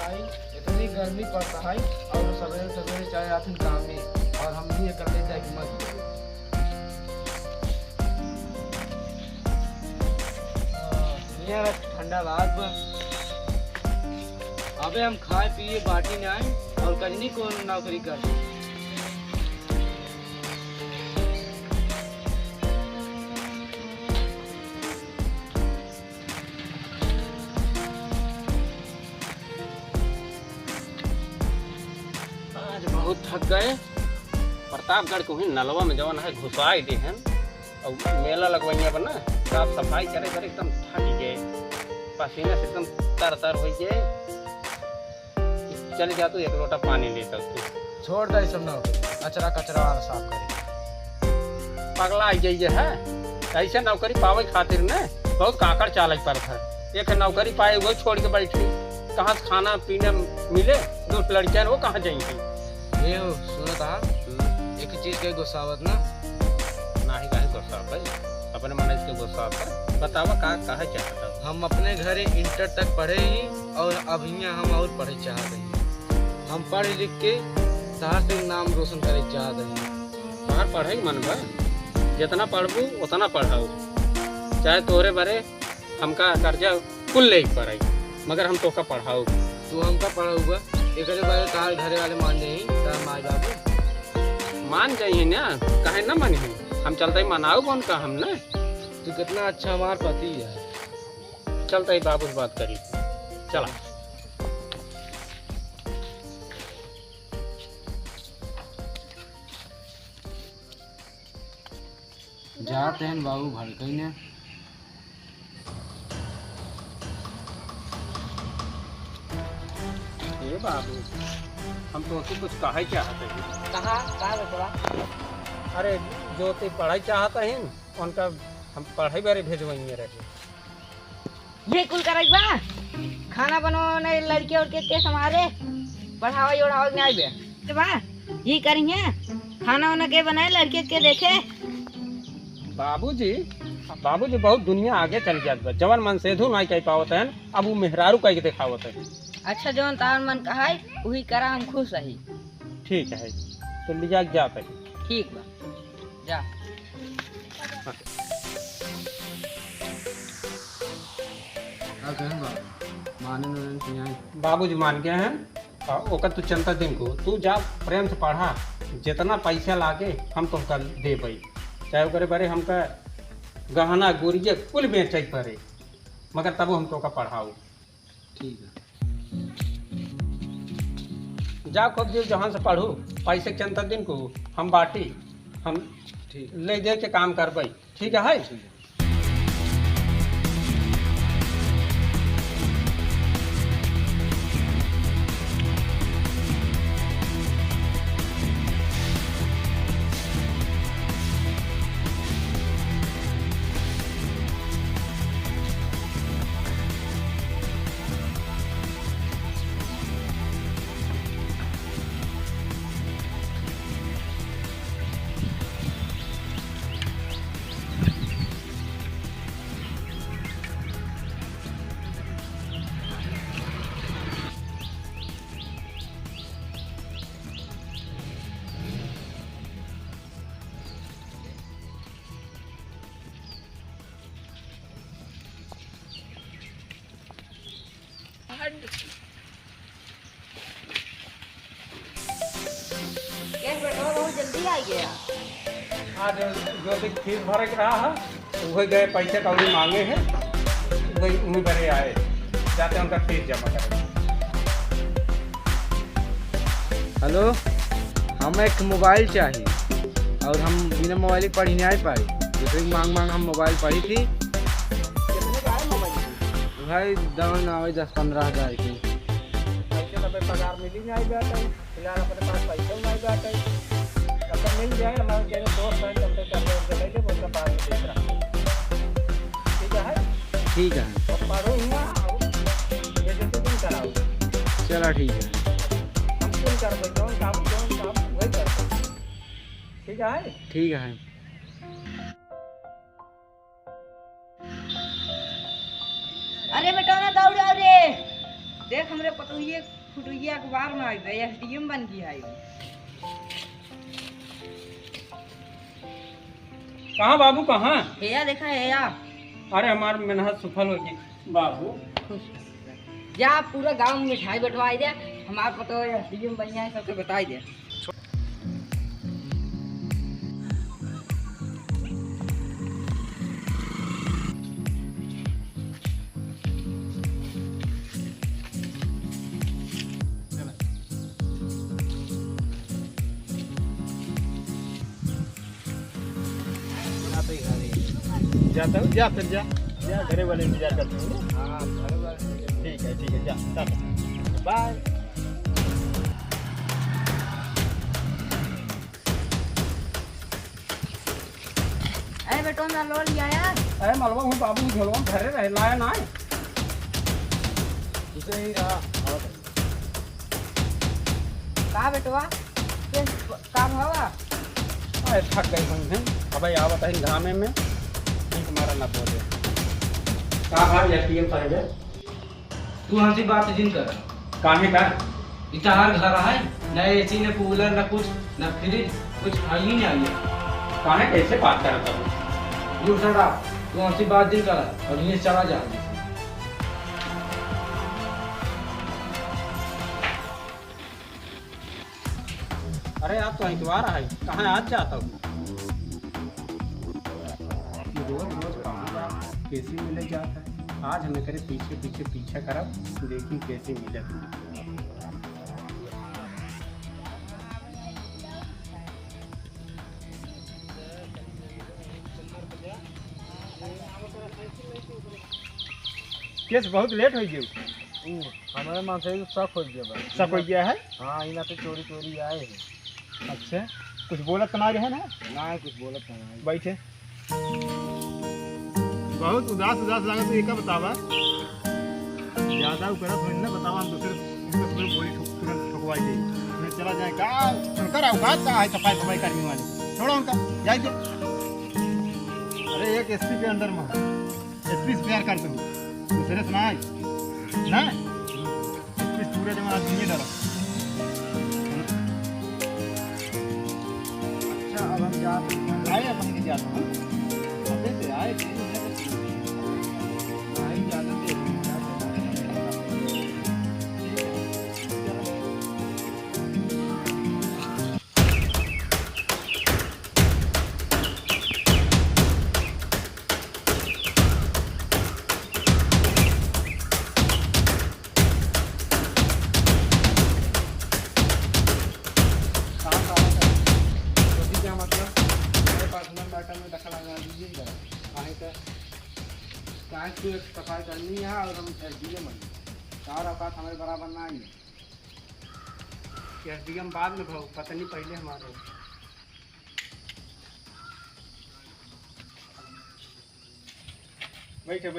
भाई इतनी गर्मी पड़ता है और सवेरे सवेरे चले जाते काम में और हम भी कर लेते हैं कि मत ठंडा बात बा। अबे हम खाए पिए बाटी ना आए और कजनी को नौकरी कर बहुत थक गए। प्रतापगढ़ को ही नलवा में जवन है घुसाई दे हैं और मेला लगवाइया बना साफ सफाई करे करे एकदम थक गए, पसीने से एकदम तर तर हो गए। चल जा तू एक लोटा पानी लेता तू छोड़ दे सब नौकरी, कचरा कचरा वाला साफ करे। पगला आई जाइए है ऐसे नौकरी पावे खातिर ने बहुत काकड़ चालक पर था। एक नौकरी पाए वो छोड़ के बैठी, कहाँ से खाना पीने मिले, दो लड़कियां वो कहाँ जाएंगी। ये हो सुनो था एक चीज के गुस्सावत ना ही काहे गुस्सा भाई अपने मन से गुस्सा पर बतावा का कहा चाहता हूँ। हम अपने घरे इंटर तक पढ़े ही और अब यहाँ हम और पढ़े चाहते हैं। हम पढ़ लिख के शहर से नाम रोशन करे चाहते हैं। बाहर पढ़े मन बा जितना पढ़बू उतना पढ़ाऊ, चाहे तोरे बारे हमका कर्जा कुल ले पढ़ाई मगर हम तो का पढ़ाऊ। तू हमका पढ़ाऊगा एक बारे तार घरे वाले मान जाही तार माई बाबू मान जाइए ना, काहे ना मानी हम चलते ही मनाऊ कौन का हम ना। तू कितना अच्छा हमार पति है। चलते ही बाबू से बात करी चला। जाते हैं बाबू भड़कई ने। ये बाबू हम तो कुछ कहा चाहते हैं। कहा बेटा? अरे जो ते पढ़ाई चाहता है उनका हम पढ़ाई बारे भेजवाइए रहे। ये कुल करे बा खाना बनाने लड़के और के समारे पढ़ावा उड़ावा नहीं बे तो बा ये करेंगे खाना वाना के बनाए लड़के के देखे। बाबूजी बहुत दुनिया आगे चल जात बा, जवन मन से धू नहीं कह पावत है अब वो मेहरारू कह के दिखावत है। अच्छा जवन तार मन कहा है वही करा, हम खुश रही। ठीक है तो लिजा जाते है। ठीक बा जा। बाबूजी मान गए हैं ओकर तू चिंता दिन को तू जा प्रेम से पढ़ा, जितना पैसा लागे हम तो कर दे भाई, चाहे ओकरे बारे हमका गहना गुड़िया कुल बेचे पड़े मगर तब हम तो का पढ़ाऊ। ठीक है जा खूब जी जहाँ से पढ़ू, पैसे के चिंता दिन को हम बाटी हम ठीक ले दे के काम करबई। ठीक है ठीक है। बहुत जल्दी आ गया। आज जो भी फीस भर के रहा है वही गए पैसे कौड़ी मांगे हैं, वही उन्हीं भरे आए जाते हैं उनका फीस जमा करें। हेलो, हमें एक मोबाइल चाहिए और हम बिना मोबाइल ही पढ़ी नहीं आ पाई। दूसरे की मांग हम मोबाइल पढ़ी थी। कितने का है मोबाइल? भाई दाम आवे 10-15 हज़ार की। पैसे तो पगार मिल ही नहीं जाता है, फिलहाल अपने पास पैसे नहीं जाता है। अगर मिल जाए हमारे जगह दोस्त हैं जब तक कर लेंगे वो उसका पास में देख रहा है। ठीक है ठीक है और पढ़ो हुआ ये जो तुम कराओ। चलो ठीक है। हम क्यों कर दो कौन काम वही करते। ठीक है ठीक है। अरे बेटा ना दौड़ रे, देख हमरे पतोहिए फुटुइया अखबार में आई एसडीएम बन गई है। कहाँ बाबू कहाँ? हेया देखा हेया। अरे हमारी मेहनत सफल होगी बाबू। जा पूरा गांव में मिठाई बंटवाई दे, हमारे पता है एसडीएम बन गया है, सबके बताई दे। जाता हूँ, जा फिर जा घरे वाले इंतजार करते हैं। हाँ घर वाले ठीक है जा बाय। अरे बेटो ना लो लिया यार। अरे मलवा हूँ बाबू, झोलवा घरे रह लाया ना है। दूसरे ही रहा। कहा बेटवा काम हुआ? अरे थक गई हम हैं। अब आ बताइए घामे में ठीक मारा ना बोले। कहाँ भाई एसडीएम साहब है? तू हमसे बात जिन कर। काहे का? इतार घर है न एसी न कूलर न कुछ न फ्रिज, कुछ है ही नहीं आई। काहे कैसे बात कर रहा हूँ? यू सड़ा तू हमसे बात जिन कर और ये चला जा। अरे आप तो इतवार है, कहाँ आज जाता हूँ? रोज रोज कहाँ कैसे मिले जाता है? आज हमें करे पीछे करब, देखी कैसे मिले। केस बहुत लेट हो गई। हमारे मन से शक हो गया बस। सब हो गया है। हाँ इना तो चोरी आए हैं। अच्छा कुछ बोलत तुम्हारे है ना? ना कुछ बोलत नहीं। बैठे बहुत उदास लगा तो एक बतावा ज्यादा करत हो ना, बतावा हम दूसरे बोली ठुकवाई दे मैं चला जाए का सुनकर औकात का है सफाई करने वाले, छोड़ो उनका जाए दे। अरे एक एसपी के अंदर में एसपी से प्यार करते हो दूसरे सुनाई ना, एसपी पूरे जमाना नहीं डरा। अच्छा अब हम जाते हैं। आए अपन के जाते हैं अबे से आए नहीं जाते थे। सफाई करनी है और हम एसडीएम बन चार औकात हमारे बराबर ना आई। एसडीएम बाद में भाव पता नहीं पहले हमारे। बैठे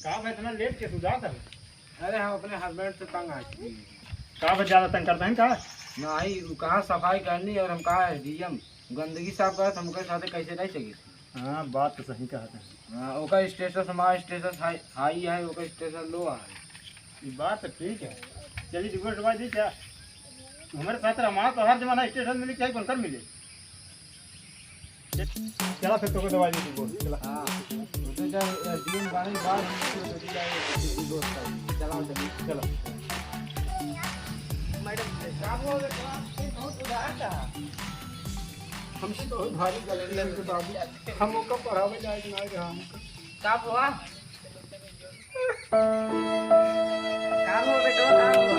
कहाँ पे इतना लेट के सुझाव था? अरे हम अपने हस्बैंड से तंग आए। कहाँ पे ज्यादा तंग करता है कहाँ? नहीं कहाँ सफाई करनी और हम कहा एसडीएम गंदगी साफ कर हमके साथ कैसे रह सके। हाँ बात तो सही कहा था। हाँ ओकर स्टेटस हमारा स्टेटस हाई है, ओकर स्टेटस लो है। ये बात तो ठीक है। चलिए रिपोर्ट दवा दी क्या हमारे साथ हमारा तो हर जमाना स्टेशन मिले क्या कौन कर मिले। चला फिर तो दवा दी रिपोर्ट चला। हाँ तो जब एसडीएम गाड़ी बाहर चलाओ चलो हमसे बहुत भारी गलती है इनके बाबू, हम लोग का पढ़ावे जाएगा ना रहा काम हुआ? काम हुआ बेटो काम हुआ?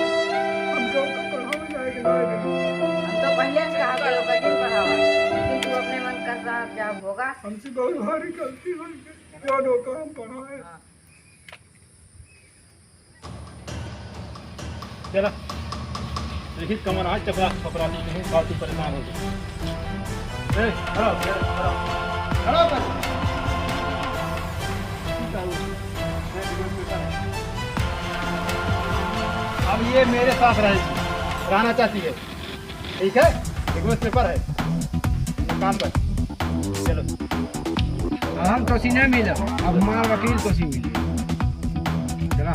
हम लोग का पढ़ावे जाएगा ना हम तो पहले से कहा था लोग दिन पढ़ावा, लेकिन तू अपने मन कर रहा जब होगा। हमसे बहुत भारी गलती हो गई, क्या होगा हम पढ़ाए। चला देखिए कमर आज चपरा छपरा ली बहुत ही परेशान हो गए। खड़ा कर अब ये मेरे साथ रहना चाहती है, ठीक है? रिक्वेस्ट पेपर है काम पर। चलो हम तो सीने मिले अब हमारा वकील तो सी मिले। चला